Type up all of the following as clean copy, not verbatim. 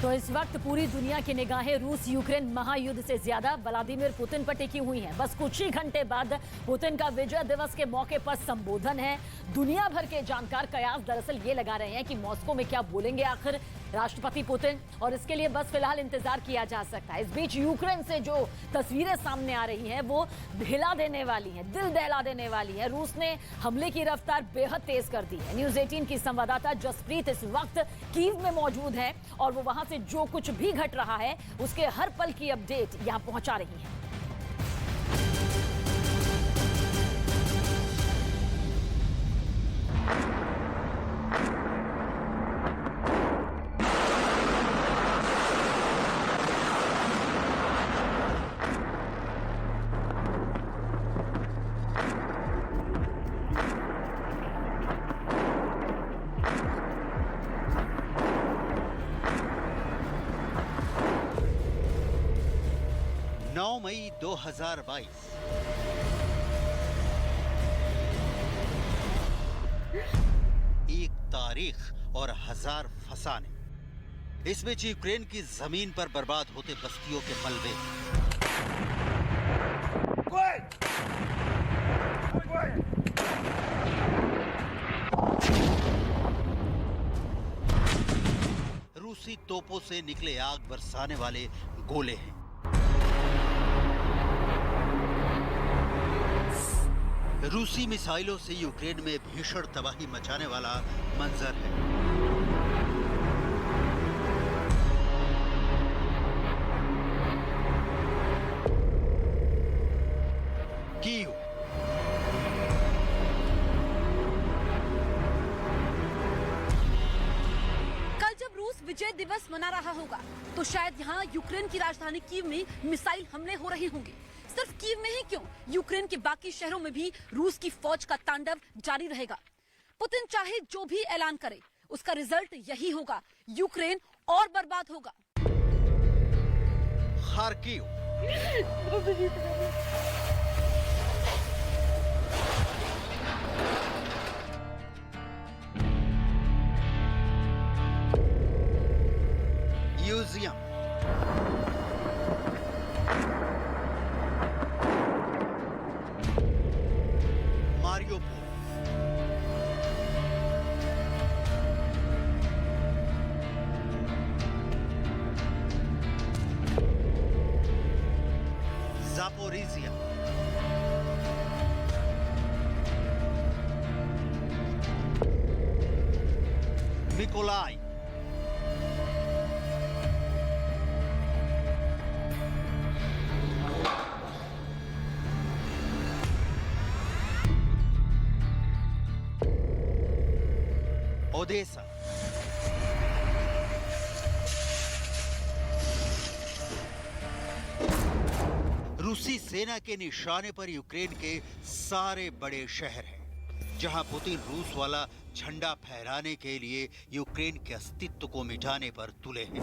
तो इस वक्त पूरी दुनिया की निगाहें रूस यूक्रेन महायुद्ध से ज्यादा व्लादिमीर पुतिन पर टिकी हुई हैं। बस कुछ ही घंटे बाद पुतिन का विजय दिवस के मौके पर संबोधन है। दुनिया भर के जानकार कयास दरअसल ये लगा रहे हैं कि मॉस्को में क्या बोलेंगे आखिर राष्ट्रपति पुतिन, और इसके लिए बस फिलहाल इंतजार किया जा सकता है। इस बीच यूक्रेन से जो तस्वीरें सामने आ रही हैं वो हिला देने वाली हैं, दिल दहला देने वाली है। रूस ने हमले की रफ्तार बेहद तेज कर दी है। न्यूज़ 18 की संवाददाता जसप्रीत इस वक्त कीव में मौजूद है और वो वहां से जो कुछ भी घट रहा है उसके हर पल की अपडेट यहां पहुंचा रही है। 9 मई 2022 एक तारीख और 1000 फसाने। इस बीच यूक्रेन की जमीन पर बर्बाद होते बस्तियों के मलबे। रूसी तोपों से निकले आग बरसाने वाले गोले हैं। रूसी मिसाइलों से यूक्रेन में भीषण तबाही मचाने वाला मंजर है। कीव, कल जब रूस विजय दिवस मना रहा होगा तो शायद यहाँ यूक्रेन की राजधानी कीव में मिसाइल हमले हो रहे होंगे। सिर्फ कीव में ही क्यों, यूक्रेन के बाकी शहरों में भी रूस की फौज का तांडव जारी रहेगा। पुतिन चाहे जो भी ऐलान करे, उसका रिजल्ट यही होगा, यूक्रेन और बर्बाद होगा। खार्किव, यूजियम, मारियोपोल, ज़ापोरिजिया, मिकोलाई, ओडेसा, रूसी सेना के निशाने पर यूक्रेन के सारे बड़े शहर हैं, जहां पुतिन रूस वाला झंडा फहराने के लिए यूक्रेन के अस्तित्व को मिटाने पर तुले हैं।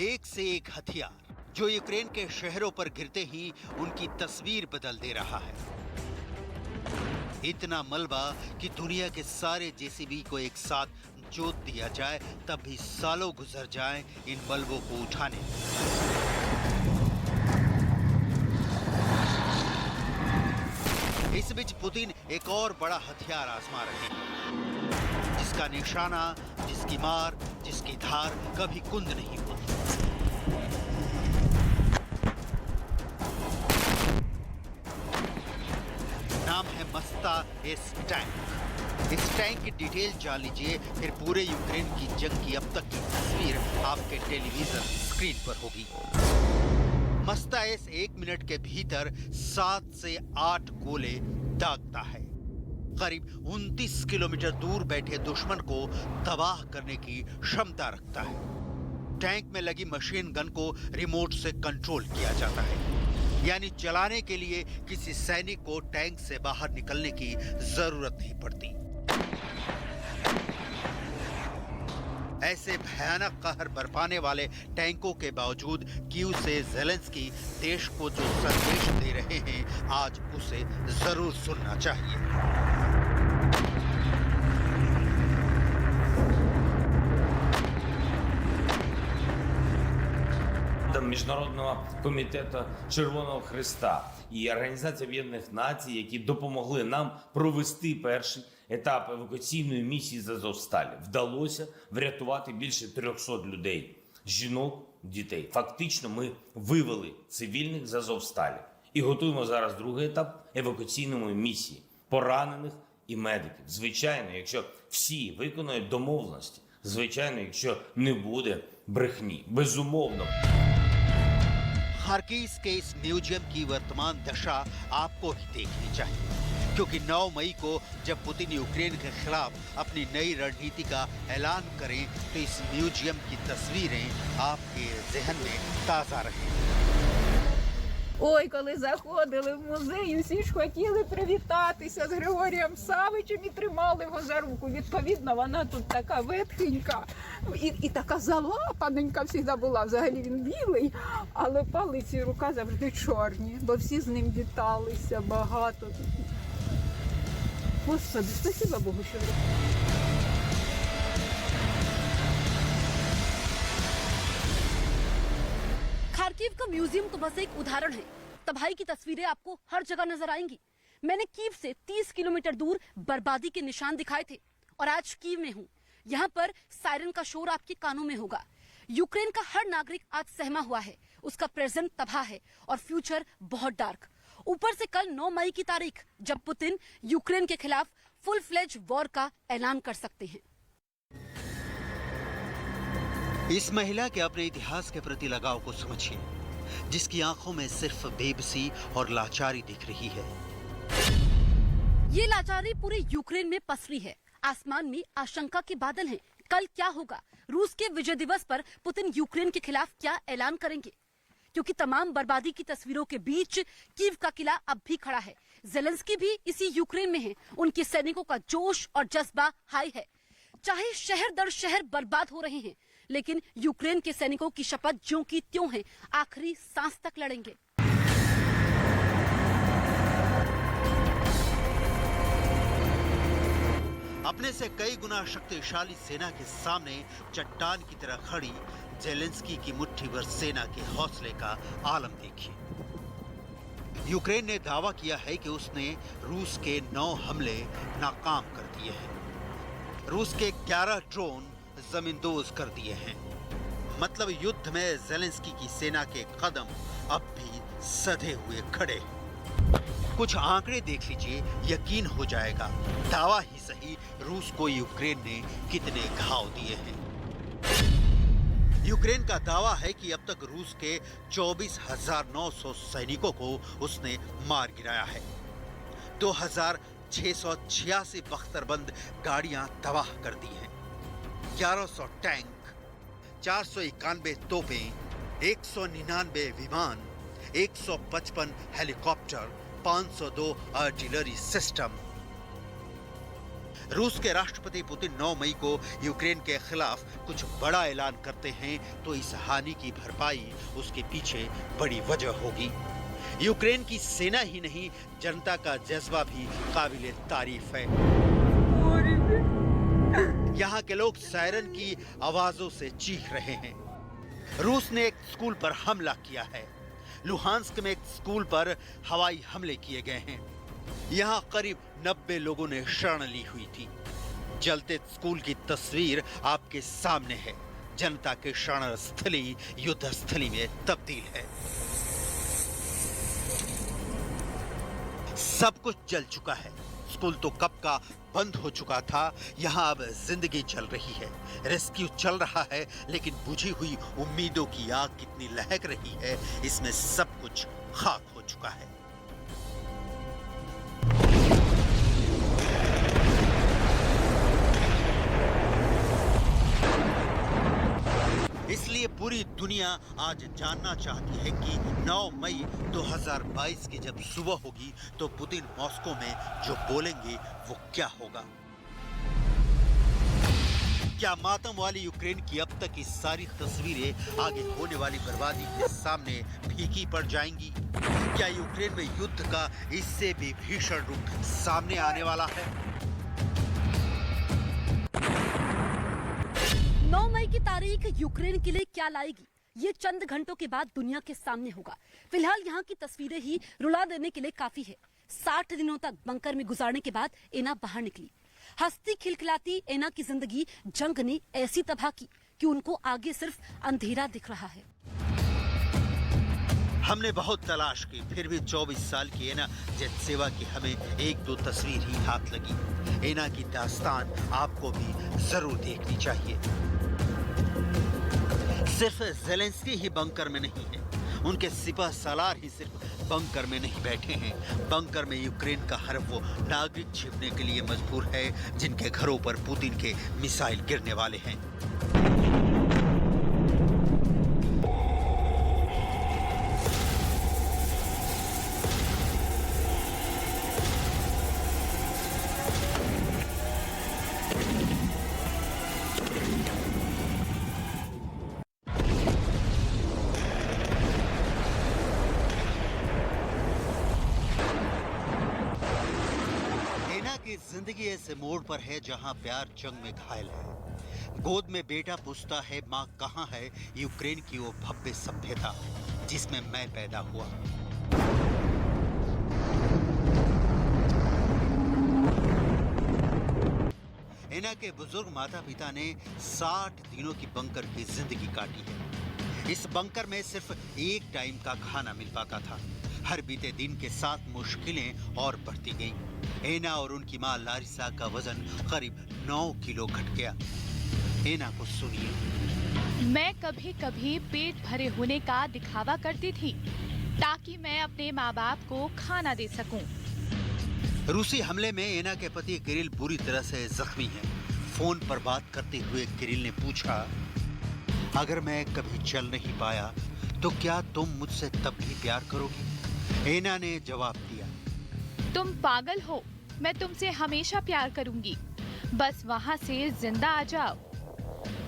एक से एक हथियार जो यूक्रेन के शहरों पर गिरते ही उनकी तस्वीर बदल दे रहा है। इतना मलबा कि दुनिया के सारे जेसीबी को एक साथ जोत दिया जाए तब भी सालों गुजर जाएं इन मलबों को उठाने। इस बीच पुतिन एक और बड़ा हथियार आजमा रहे हैं, जिसका निशाना, जिसकी मार, जिसकी धार कभी कुंद नहीं होती। नाम है मस्ता एस टैंक। इस टैंक की डिटेल जान लीजिए, फिर पूरे यूक्रेन की जंग की अब तक की तस्वीर आपके टेलीविजन स्क्रीन पर होगी। मस्ता एस 1 मिनट के भीतर 7 से 8 गोले दागता है। करीब 29 किलोमीटर दूर बैठे दुश्मन को तबाह करने की क्षमता रखता है। टैंक में लगी मशीन गन को रिमोट से कंट्रोल किया जाता है, यानी चलाने के लिए किसी सैनिक को टैंक से बाहर निकलने की जरूरत नहीं पड़ती। ऐसे भयानक कहर बरपाने वाले टैंकों के बावजूद कीव से ज़ेलेंस्की देश को जो संदेश दे रहे हैं, आज उसे जरूर सुनना चाहिए। Міжнародного комітету Червоного Хреста і Організації Об'єднаних Націй, які допомогли нам провести перший етап евакуаційної місії з Азовсталі. Вдалося врятувати більше 300 людей, жінок, дітей. Фактично ми вивели цивільних з Азовсталі і готуємо зараз другий етап евакуаційної місії поранених і медиків. Звичайно, якщо всі виконують домовленості, звичайно, якщо не буде брехні, безумовно. खार्किव के इस म्यूजियम की वर्तमान दशा आपको ही देखनी चाहिए, क्योंकि 9 मई को जब पुतिन यूक्रेन के खिलाफ अपनी नई रणनीति का ऐलान करें तो इस म्यूजियम की तस्वीरें आपके जहन में ताज़ा रहें। Ой, коли заходили в музей, усі ж хотіли привітатися з Григорієм Савичем і тримали його за руку. Відповідно, вона тут така ветхенька і така залапаненька завжди була. Взагалі він білий, але палець і рука завжди чорні, бо всі з ним віталися багато. Господи, спасибо Богу, що खार्किव का म्यूजियम तो बस एक उदाहरण है। तबाही की तस्वीरें आपको हर जगह नजर आएंगी। मैंने कीव से 30 किलोमीटर दूर बर्बादी के निशान दिखाए थे और आज कीव में हूँ। यहाँ पर सायरन का शोर आपके कानों में होगा। यूक्रेन का हर नागरिक आज सहमा हुआ है। उसका प्रेजेंट तबाह है और फ्यूचर बहुत डार्क। ऊपर से कल 9 मई की तारीख, जब पुतिन यूक्रेन के खिलाफ फुल फ्लेज वॉर का ऐलान कर सकते हैं। इस महिला के अपने इतिहास के प्रति लगाव को समझिए, जिसकी आंखों में सिर्फ बेबसी और लाचारी दिख रही है। ये लाचारी पूरे यूक्रेन में पसरी है। आसमान में आशंका के बादल हैं। कल क्या होगा? रूस के विजय दिवस पर पुतिन यूक्रेन के खिलाफ क्या ऐलान करेंगे? क्योंकि तमाम बर्बादी की तस्वीरों के बीच कीव का किला अब भी खड़ा है। ज़ेलेंस्की भी इसी यूक्रेन में है। उनके सैनिकों का जोश और जज्बा हाई है। चाहे शहर दर शहर बर्बाद हो रहे हैं, लेकिन यूक्रेन के सैनिकों की शपथ ज्यों की त्यों है, आखिरी सांस तक लड़ेंगे। अपने से कई गुना शक्तिशाली सेना के सामने चट्टान की तरह खड़ी ज़ेलेंस्की की मुट्ठी भर सेना के हौसले का आलम देखिए। यूक्रेन ने दावा किया है कि उसने रूस के 9 हमले नाकाम कर दिए हैं। रूस के 11 ड्रोन जमींदोज कर दिए हैं। मतलब युद्ध में ज़ेलेंस्की की सेना के कदम अब भी सधे हुए खड़े हैं। कुछ आंकड़े देख लीजिए, यकीन हो जाएगा। दावा ही सही, रूस को यूक्रेन ने कितने घाव दिए हैं। यूक्रेन का दावा है कि अब तक रूस के 24,900 सैनिकों को उसने मार गिराया है। 2,686 बख्तरबंद गाड़ियां तबाह कर दी हैं। 1100 टैंक, 491 तोपें, 199 विमान, 155 हेलीकॉप्टर, 502 आर्टिलरी सिस्टम। रूस के राष्ट्रपति पुतिन 9 मई को यूक्रेन के खिलाफ कुछ बड़ा ऐलान करते हैं तो इस हानि की भरपाई उसके पीछे बड़ी वजह होगी। यूक्रेन की सेना ही नहीं, जनता का जज्बा भी काबिले तारीफ है। यहाँ के लोग सायरन की आवाजों से चीख रहे हैं। रूस ने एक स्कूल पर हमला किया है। लुहांस्क में एक स्कूल पर हवाई हमले किए गए हैं। यहाँ करीब 90 लोगों ने शरण ली हुई थी। जलते स्कूल की तस्वीर आपके सामने है। जनता के शरण स्थली युद्ध स्थली में तब्दील है। सब कुछ जल चुका है। स्कूल तो कब का बंद हो चुका था। यहाँ अब जिंदगी चल रही है। रेस्क्यू चल रहा है, लेकिन बुझी हुई उम्मीदों की आग कितनी लहक रही है, इसमें सब कुछ खाक हो चुका है। इसलिए पूरी दुनिया आज जानना चाहती है कि 9 मई 2022 की जब सुबह होगी तो पुतिन मॉस्को में जो बोलेंगे वो क्या होगा। क्या मातम वाली यूक्रेन की अब तक की सारी तस्वीरें आगे होने वाली बर्बादी के सामने फीकी पड़ जाएंगी? क्या यूक्रेन में युद्ध का इससे भी भीषण रूप सामने आने वाला है? 9 मई की तारीख यूक्रेन के लिए क्या लाएगी, ये चंद घंटों के बाद दुनिया के सामने होगा। फिलहाल यहाँ की तस्वीरें ही रुला देने के लिए काफी है। 60 दिनों तक बंकर में गुजारने के बाद एना बाहर निकली। हंसती खिलखिलाती एना की जिंदगी जंग ने ऐसी तबाह की कि उनको आगे सिर्फ अंधेरा दिख रहा है। हमने बहुत तलाश की, फिर भी 24 साल की एना जेत्सेवा की हमें 1-2 तस्वीर ही हाथ लगी। एना की दास्तान आपको भी जरूर देखनी चाहिए। सिर्फ ज़ेलेंस्की ही बंकर में नहीं है, उनके सिपह सालार ही सिर्फ बंकर में नहीं बैठे हैं। बंकर में यूक्रेन का हर वो नागरिक छिपने के लिए मजबूर है जिनके घरों पर पुतिन के मिसाइल गिरने वाले हैं। जिंदगी ऐसे मोड़ पर है जहां प्यार जंग में घायल है। गोद में बेटा पूछता है मां कहां है, यूक्रेन की वो भव्य सभ्यता जिसमें मैं पैदा हुआ। एना के बुजुर्ग माता पिता ने 60 दिनों की बंकर की जिंदगी काटी है। इस बंकर में सिर्फ एक टाइम का खाना मिल पाता था। हर बीते दिन के साथ मुश्किलें और बढ़ती गईं। एना और उनकी मां लारिसा का वजन करीब 9 किलो घट गया। एना को सुनिए। मैं कभी कभी पेट भरे होने का दिखावा करती थी ताकि मैं अपने माँ बाप को खाना दे सकूं। रूसी हमले में एना के पति किरिल बुरी तरह से जख्मी हैं। फोन पर बात करते हुए किरिल ने पूछा, अगर मैं कभी चल नहीं पाया तो क्या तुम मुझसे तब भी प्यार करोगी? एना ने जवाब दिया, तुम पागल हो, मैं तुमसे हमेशा प्यार करूंगी, बस वहाँ से जिंदा आ जाओ।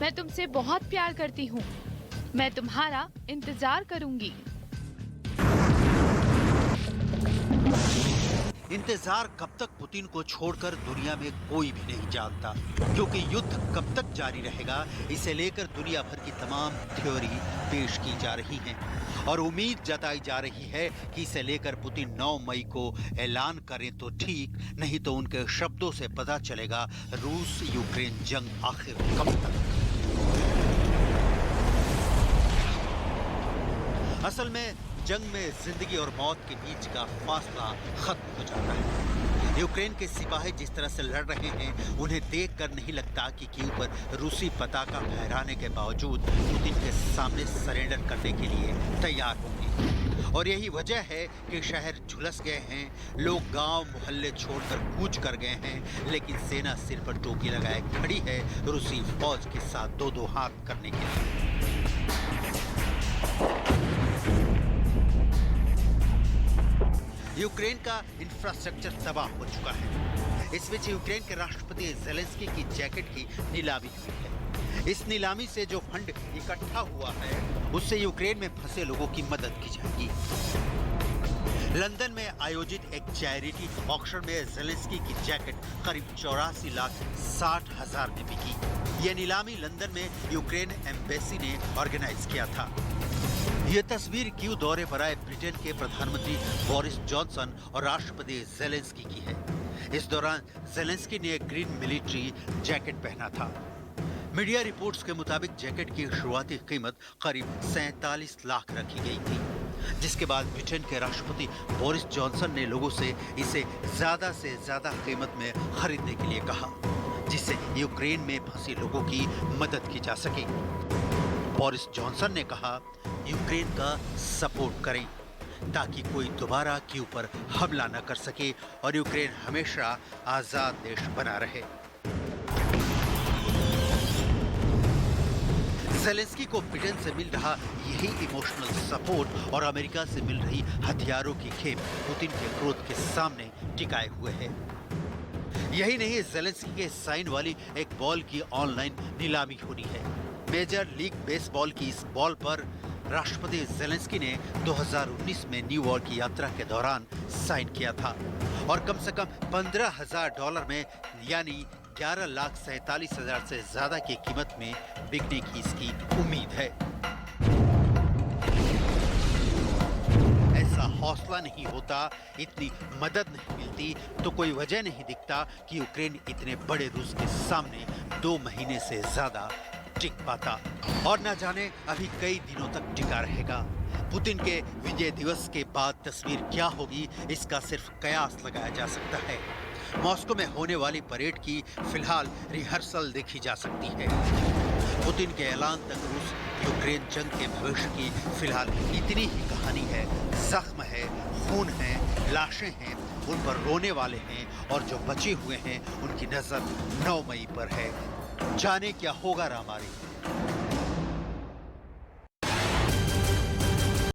मैं तुमसे बहुत प्यार करती हूँ, मैं तुम्हारा इंतजार करूंगी। इंतजार कब तक पुतिन को छोड़कर दुनिया में कोई भी नहीं जानता, क्योंकि युद्ध कब तक जारी रहेगा इसे लेकर दुनिया भर की तमाम थ्योरी पेश की जा रही हैं और उम्मीद जताई जा रही है कि इसे लेकर पुतिन 9 मई को ऐलान करें तो ठीक, नहीं तो उनके शब्दों से पता चलेगा रूस यूक्रेन जंग आखिर कब तक। असल में जंग में जिंदगी और मौत के बीच का फासला खत्म हो जाता है। यूक्रेन के सिपाही जिस तरह से लड़ रहे हैं उन्हें देखकर नहीं लगता कि कीव पर रूसी पताका फहराने के बावजूद पुतिन के सामने सरेंडर करने के लिए तैयार होंगे। और यही वजह है कि शहर झुलस गए हैं, लोग गांव मोहल्ले छोड़कर कूच कर गए हैं, लेकिन सेना सिर पर टोपी लगाए खड़ी है रूसी फौज के साथ 2-2 हाथ करने के लिए। यूक्रेन का इंफ्रास्ट्रक्चर तबाह हो चुका है। इस बीच यूक्रेन के राष्ट्रपति ज़ेलेंस्की की जैकेट की नीलामी हुई है। इस नीलामी से जो फंड इकट्ठा हुआ है उससे यूक्रेन में फंसे लोगों की मदद की जाएगी। लंदन में आयोजित एक चैरिटी ऑक्शन में ज़ेलेंस्की की जैकेट करीब 84,60,000 में बिकी। यह नीलामी लंदन में यूक्रेन एम्बेसी ने ऑर्गेनाइज किया था। ये तस्वीर कीव दौरे पर आए ब्रिटेन के प्रधानमंत्री बोरिस जॉनसन और राष्ट्रपति ज़ेलेंस्की की है। इस दौरान ज़ेलेंस्की ने एक ग्रीन मिलिट्री जैकेट पहना था। मीडिया रिपोर्ट्स के मुताबिक जैकेट की शुरुआती कीमत करीब 47 लाख रखी गई थी, जिसके बाद ब्रिटेन के राष्ट्रपति बोरिस जॉनसन ने लोगों से इसे ज्यादा से ज्यादा कीमत में खरीदने के लिए कहा, जिससे यूक्रेन में फंसे लोगों की मदद की जा सके। बोरिस जॉनसन ने कहा, यूक्रेन का सपोर्ट करें ताकि कोई दोबारा कीव पर हमला न कर सके और यूक्रेन हमेशा आजाद देश बना रहे। ज़ेलेंस्की को ब्रिटेन से मिल रहा यही इमोशनल सपोर्ट और अमेरिका से मिल रही हथियारों की खेप पुतिन के क्रोध के सामने टिकाए हुए है। यही नहीं, ज़ेलेंस्की के साइन वाली एक बॉल की ऑनलाइन नीलामी होनी है। मेजर लीग बेसबॉल की इस बॉल पर राष्ट्रपति ज़ेलेंस्की ने 2019 में न्यूयॉर्क की यात्रा के दौरान साइन किया था और कम से कम $15,000 में यानी 11,47,000 से ज्यादा की कीमत में बिकने की इसकी उम्मीद है। ऐसा हौसला नहीं होता, इतनी मदद नहीं मिलती तो कोई वजह नहीं दिखता कि यूक्रेन इतने बड़े रूस के सामने 2 महीने से ज्यादा टिक पाता, और न जाने अभी कई दिनों तक टिका रहेगा। पुतिन के विजय दिवस के बाद तस्वीर क्या होगी, इसका सिर्फ कयास लगाया जा सकता है। मॉस्को में होने वाली परेड की फिलहाल रिहर्सल देखी जा सकती है। पुतिन के ऐलान तक रूस यूक्रेन जंग के भविष्य की फिलहाल इतनी ही कहानी है। जख्म है, खून है, लाशें हैं, उन पर रोने वाले हैं, और जो बचे हुए हैं उनकी नजर 9 मई पर है। जाने क्या होगा रामारी।